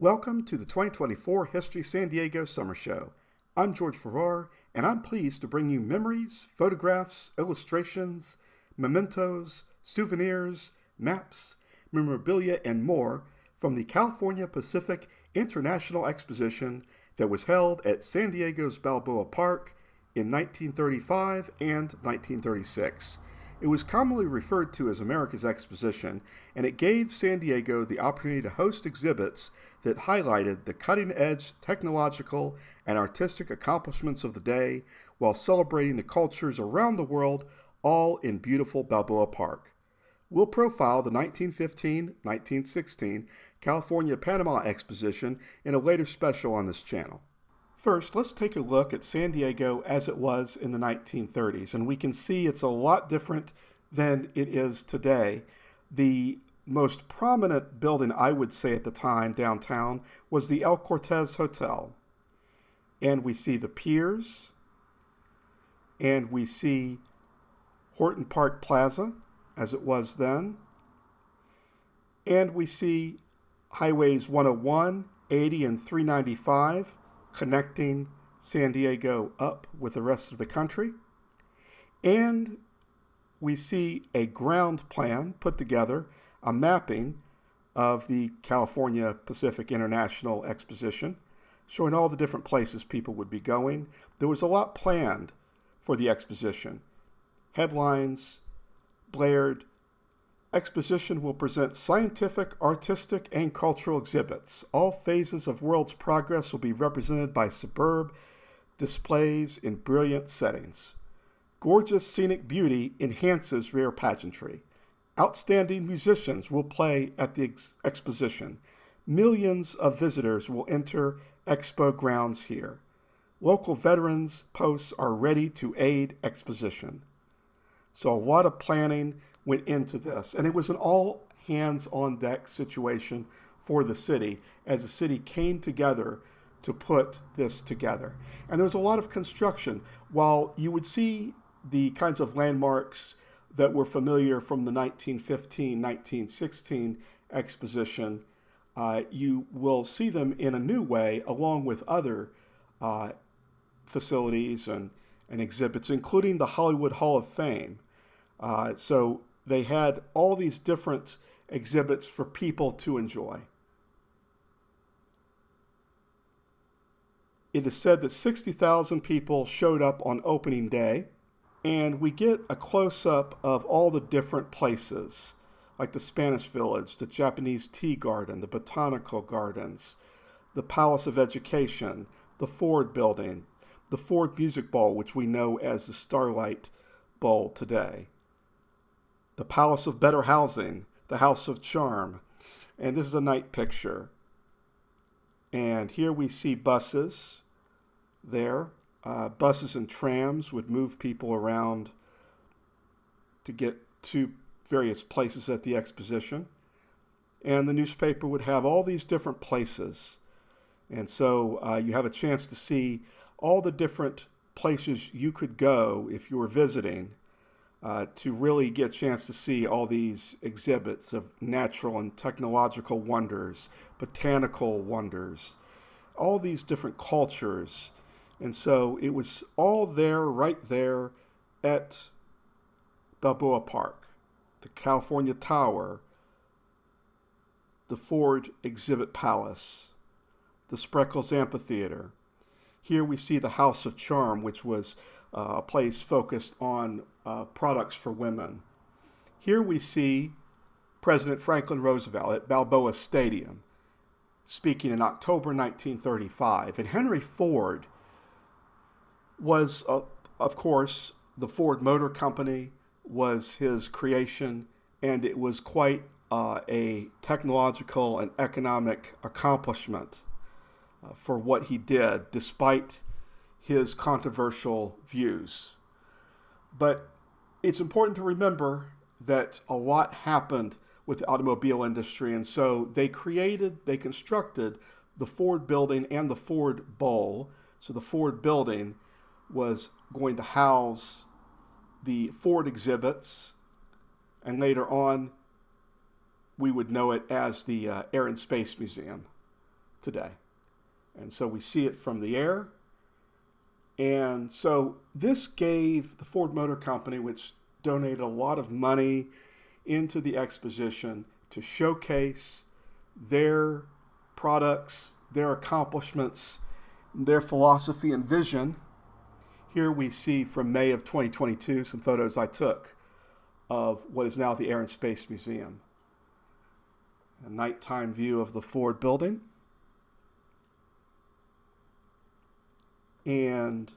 Welcome to the 2024 History San Diego Summer Show. I'm George Farrar, and I'm pleased to bring you memories, photographs, illustrations, mementos, souvenirs, maps, memorabilia, and more from the California-Pacific International Exposition that was held at San Diego's Balboa Park in 1935 and 1936. It was commonly referred to as America's Exposition, and it gave San Diego the opportunity to host exhibits that highlighted the cutting-edge technological and artistic accomplishments of the day while celebrating the cultures around the world, all in beautiful Balboa Park. We'll profile the 1915-1916 California-Panama Exposition in a later special on this channel. First, let's take a look at San Diego as it was in the 1930s, and we can see it's a lot different than it is today. The most prominent building, I would say at the time, downtown, was the El Cortez Hotel. And we see the piers, and we see Horton Park Plaza, as it was then, and we see Highways 101, 80, and 395, connecting San Diego up with the rest of the country. And we see a ground plan put together, a mapping of the California-Pacific International Exposition, showing all the different places people would be going. There was a lot planned for the exposition. Headlines blared, "Exposition will present scientific, artistic, and cultural exhibits. All phases of world's progress will be represented by superb displays in brilliant settings. Gorgeous scenic beauty enhances rare pageantry. Outstanding musicians will play at the exposition. Millions of visitors will enter Expo grounds here. Local veterans posts are ready to aid exposition." So a lot of planning went into this, and it was an all hands on deck situation for the city as the city came together to put this together. And there was a lot of construction. While you would see the kinds of landmarks that were familiar from the 1915-1916 exposition, you will see them in a new way along with other facilities and exhibits, including the Hollywood Hall of Fame. So they had all these different exhibits for people to enjoy. It is said that 60,000 people showed up on opening day, and we get a close-up of all the different places, like the Spanish Village, the Japanese Tea Garden, the Botanical Gardens, the Palace of Education, the Ford Building, the Ford Music Bowl, which we know as the Starlight Bowl today, the Palace of Better Housing, the House of Charm. And this is a night picture. And here we see buses there. Buses and trams would move people around to get to various places at the exposition. And the newspaper would have all these different places. And so you have a chance to see all the different places you could go if you were visiting, to really get a chance to see all these exhibits of natural and technological wonders, botanical wonders, all these different cultures. And so it was all there, right there at Balboa Park, the California Tower, the Ford Exhibit Palace, the Spreckles Amphitheater. Here we see the House of Charm, which was a place focused on products for women. Here we see President Franklin Roosevelt at Balboa Stadium speaking in October 1935. And Henry Ford was, of course, the Ford Motor Company was his creation, and it was quite a technological and economic accomplishment for what he did, despite his controversial views. But it's important to remember that a lot happened with the automobile industry, and so they constructed the Ford Building and the Ford Bowl. So the Ford Building was going to house the Ford exhibits, and later on we would know it as the Air and Space Museum. today. And so we see it from the air. And so this gave the Ford Motor Company, which donated a lot of money into the exposition, to showcase their products, their accomplishments, their philosophy and vision. Here we see from May of 2022 some photos I took of what is now the Air and Space Museum. A nighttime view of the Ford building. And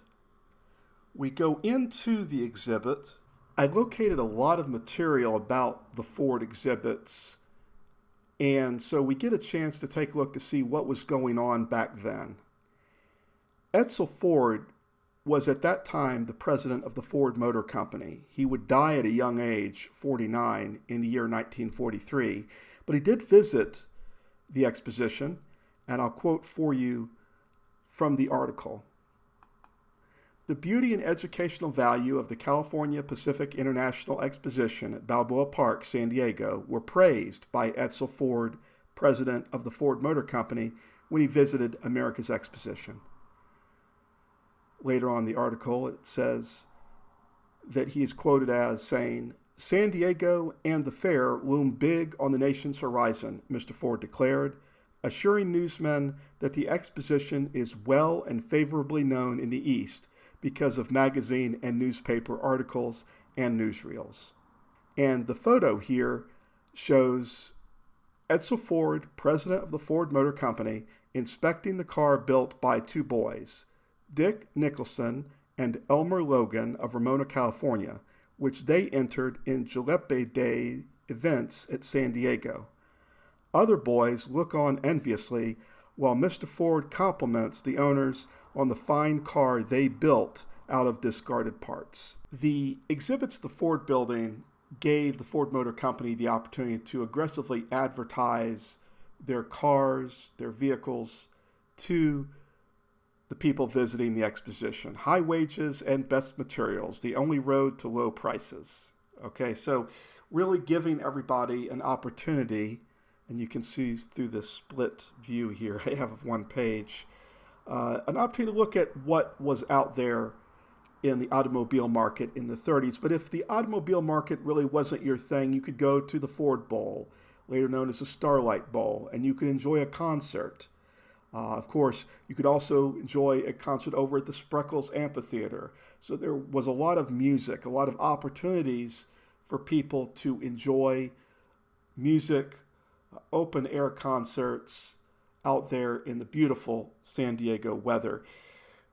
we go into the exhibit. I located a lot of material about the Ford exhibits, and so we get a chance to take a look to see what was going on back then. Edsel Ford was at that time the president of the Ford Motor Company. He would die at a young age, 49, in the year 1943, but he did visit the exposition, and I'll quote for you from the article. The beauty and educational value of the California-Pacific International Exposition at Balboa Park, San Diego, were praised by Edsel Ford, president of the Ford Motor Company, when he visited America's Exposition. Later on in the article, it says that he is quoted as saying, "San Diego and the fair loom big on the nation's horizon," Mr. Ford declared, assuring newsmen that the exposition is well and favorably known in the East because of magazine and newspaper articles and newsreels. And the photo here shows Edsel Ford, president of the Ford Motor Company, inspecting the car built by two boys, Dick Nicholson and Elmer Logan of Ramona, California, which they entered in Jalopy Day events at San Diego. Other boys look on enviously while Mr. Ford compliments the owners on the fine car they built out of discarded parts. The exhibits at the Ford building gave the Ford Motor Company the opportunity to aggressively advertise their cars, their vehicles, to the people visiting the exposition. High wages and best materials, the only road to low prices. Okay, so really giving everybody an opportunity, and you can see through this split view here I have of one page, an opportunity to look at what was out there in the automobile market in the 30s. But if the automobile market really wasn't your thing, you could go to the Ford Bowl, later known as the Starlight Bowl, and you could enjoy a concert. Of course, you could also enjoy a concert over at the Spreckles Amphitheater. So there was a lot of music, a lot of opportunities for people to enjoy music, open air concerts out there in the beautiful San Diego weather.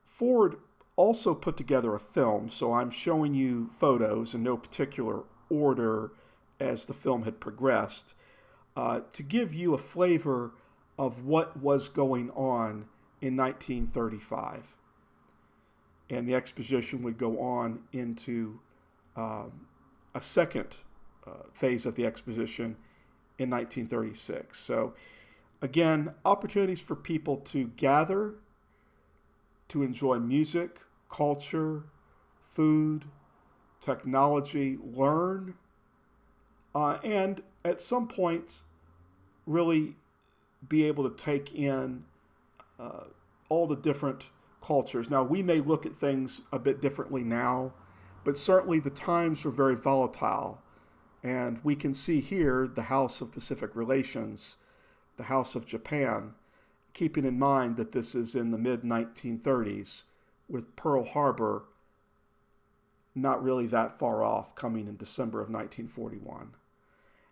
Ford also put together a film, so I'm showing you photos in no particular order as the film had progressed, to give you a flavor of what was going on in 1935. And the exposition would go on into a second phase of the exposition in 1936. So again, opportunities for people to gather, to enjoy music, culture, food, technology, learn, and at some point really be able to take in all the different cultures. Now, we may look at things a bit differently now, but certainly the times were very volatile. And we can see here the House of Pacific Relations, the House of Japan, keeping in mind that this is in the mid-1930s, with Pearl Harbor not really that far off, coming in December of 1941.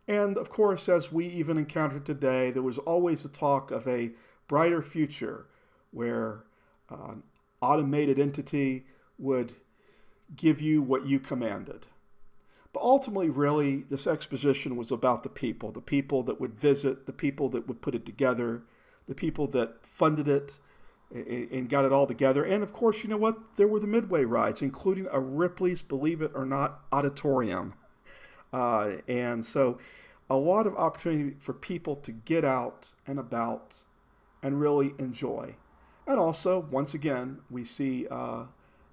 And of course, as we even encounter today, there was always a talk of a brighter future where an automated entity would give you what you commanded. But ultimately, really, this exposition was about the people that would visit, the people that would put it together, the people that funded it and got it all together. And of course, you know what? There were the midway rides, including a Ripley's Believe It or Not auditorium. And so a lot of opportunity for people to get out and about and really enjoy. And also, once again, we see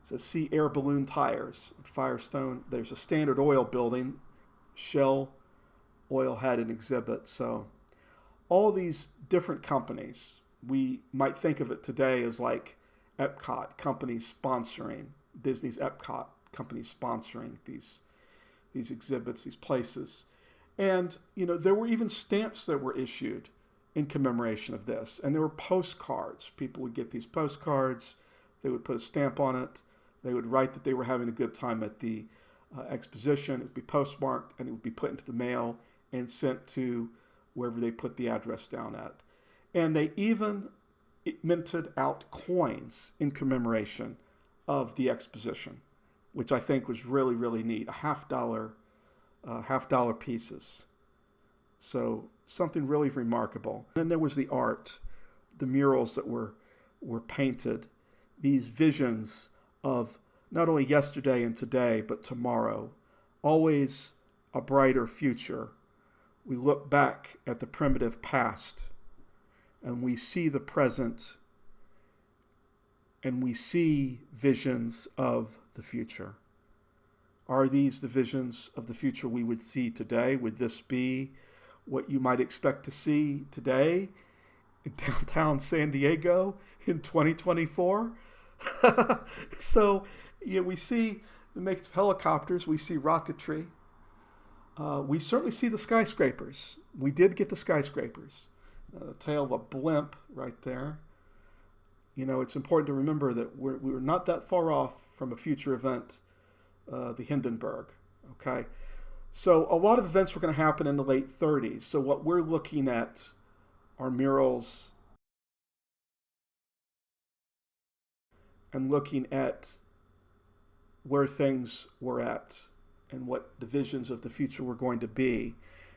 Sea Air Balloon Tires at Firestone. There's a Standard Oil building. Shell Oil had an exhibit. So all these different companies we might think of it today as like Epcot companies sponsoring, Disney's Epcot companies sponsoring these exhibits, these places. And, there were even stamps that were issued in commemoration of this. And there were postcards. People would get these postcards. They would put a stamp on it. They would write that they were having a good time at the exposition. It would be postmarked, and it would be put into the mail and sent to wherever they put the address down at. And they even minted out coins in commemoration of the exposition, which I think was really, really neat. $50 pieces. So something really remarkable. Then there was the art, the murals that were painted, these visions of not only yesterday and today, but tomorrow, always a brighter future. We look back at the primitive past, and we see the present, and we see visions of the future. Are these the visions of the future we would see today? Would this be what you might expect to see today in downtown San Diego in 2024? So, we see the makes of helicopters, we see rocketry. We certainly see the skyscrapers. We did get the skyscrapers. The tail of a blimp right there. It's important to remember that we're not that far off from a future event, the Hindenburg. Okay, so a lot of events were going to happen in the late 30s. So what we're looking at are murals and looking at where things were at and what the visions of the future were going to be.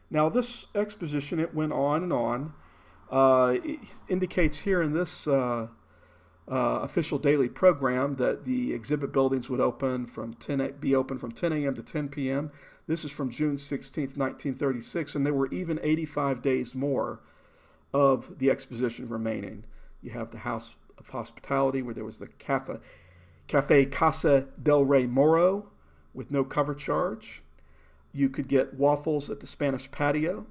Now, this exposition, it went on and on. It indicates here in this official daily program that the exhibit buildings would be open from 10 a.m. to 10 p.m. This is from June 16th, 1936, and there were even 85 days more of the exposition remaining. You have the House of Hospitality, where there was the Cafe Casa del Rey Moro with no cover charge. You could get waffles at the Spanish patio,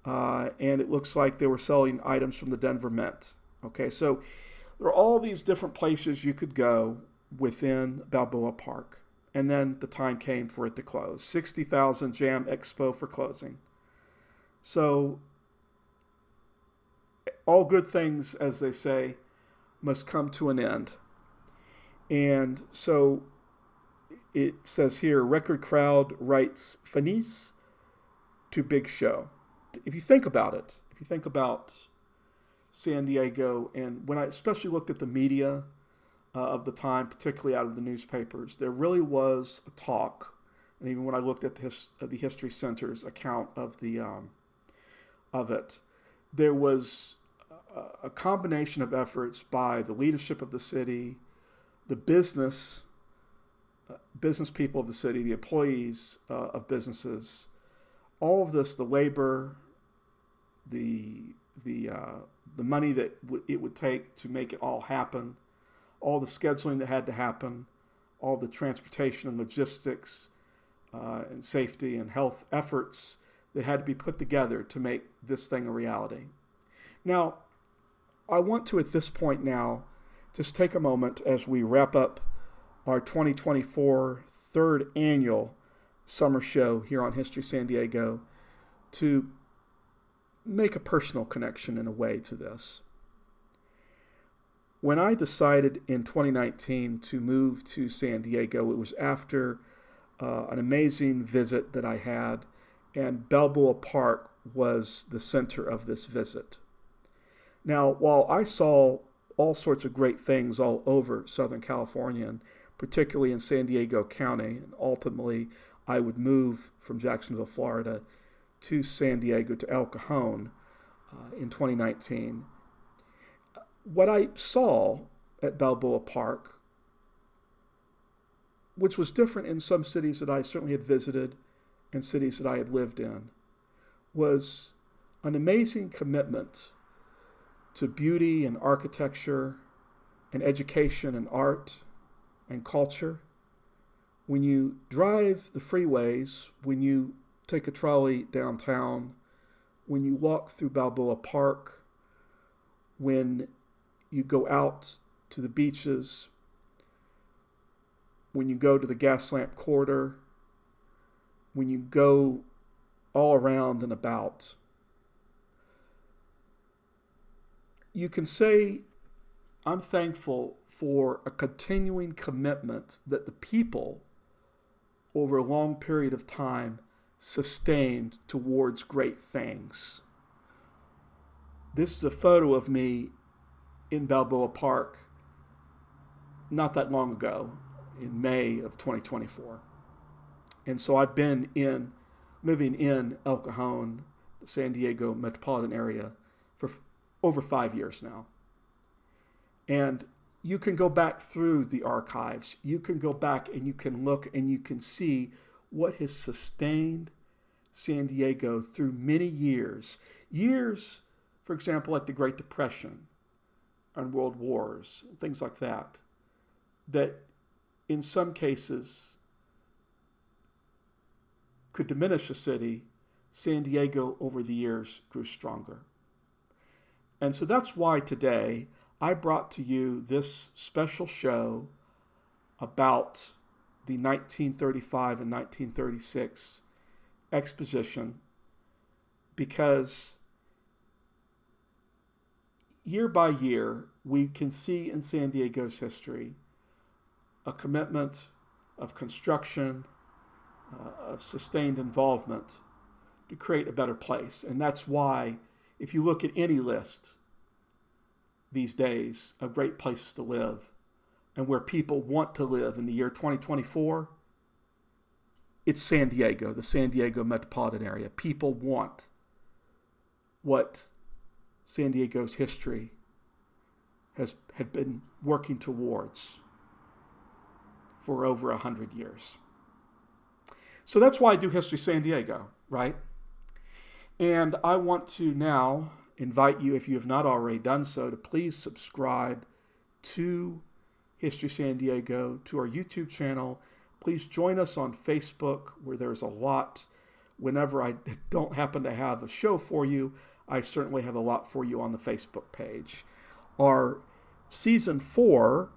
and it looks like they were selling items from the Denver Mint. Okay, so there are all these different places you could go within Balboa Park. And then the time came for it to close. 60,000 Jam Expo for closing. So all good things, as they say, must come to an end. And so it says here, record crowd writes finis to big show. If you think about it, if you think about San Diego, and when I especially looked at the media of the time, particularly out of the newspapers, there really was a talk, and even when I looked at the History Center's account of it, there was a combination of efforts by the leadership of the city, the business people of the city, the employees of businesses, all of this, the labor, the money that it would take to make it all happen, all the scheduling that had to happen, all the transportation and logistics and safety and health efforts that had to be put together to make this thing a reality. Now, I want to, at this point now, just take a moment as we wrap up our 2024 third annual summer show here on History San Diego to make a personal connection in a way to this. When I decided in 2019 to move to San Diego, it was after an amazing visit that I had, and Balboa Park was the center of this visit. Now, while I saw all sorts of great things all over Southern California, and particularly in San Diego County, and ultimately I would move from Jacksonville, Florida, to San Diego, to El Cajon in 2019. What I saw at Balboa Park, which was different in some cities that I certainly had visited and cities that I had lived in, was an amazing commitment to beauty and architecture and education and art and culture. When you drive the freeways, when you take a trolley downtown, when you walk through Balboa Park, when you go out to the beaches, when you go to the gas lamp corridor, when you go all around and about, you can say, I'm thankful for a continuing commitment that the people over a long period of time sustained towards great things. This is a photo of me in Balboa Park not that long ago, in May of 2024. And so I've been living in El Cajon, the San Diego metropolitan area, for over 5 years now. And you can go back through the archives. You can go back and you can look and you can see what has sustained San Diego through many years. Years, for example, like the Great Depression and World Wars, things like that, that in some cases could diminish a city. San Diego over the years grew stronger. And so that's why today I brought to you this special show about the 1935 and 1936 Exposition, because year by year we can see in San Diego's history a commitment of construction, of sustained involvement to create a better place. And that's why, if you look at any list these days of great places to live and where people want to live in the year 2024, it's San Diego, the San Diego metropolitan area. People want what San Diego's history had been working towards for over 100 years. So that's why I do History San Diego, right? And I want to now invite you, if you have not already done so, to please subscribe to History San Diego, to our YouTube channel. Please join us on Facebook, where there's a lot. Whenever I don't happen to have a show for you, I certainly have a lot for you on the Facebook page. Our Season 4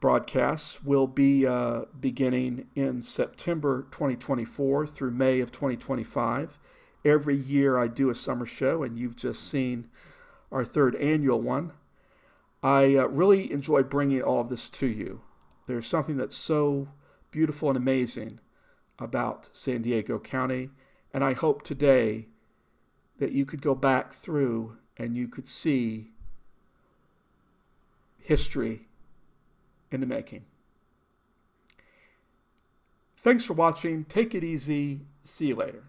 broadcasts will be beginning in September 2024 through May of 2025. Every year I do a summer show, and you've just seen our third annual one. I really enjoy bringing all of this to you. There's something that's so beautiful and amazing about San Diego County, and I hope today that you could go back through and you could see history in the making. Thanks for watching. Take it easy. See you later.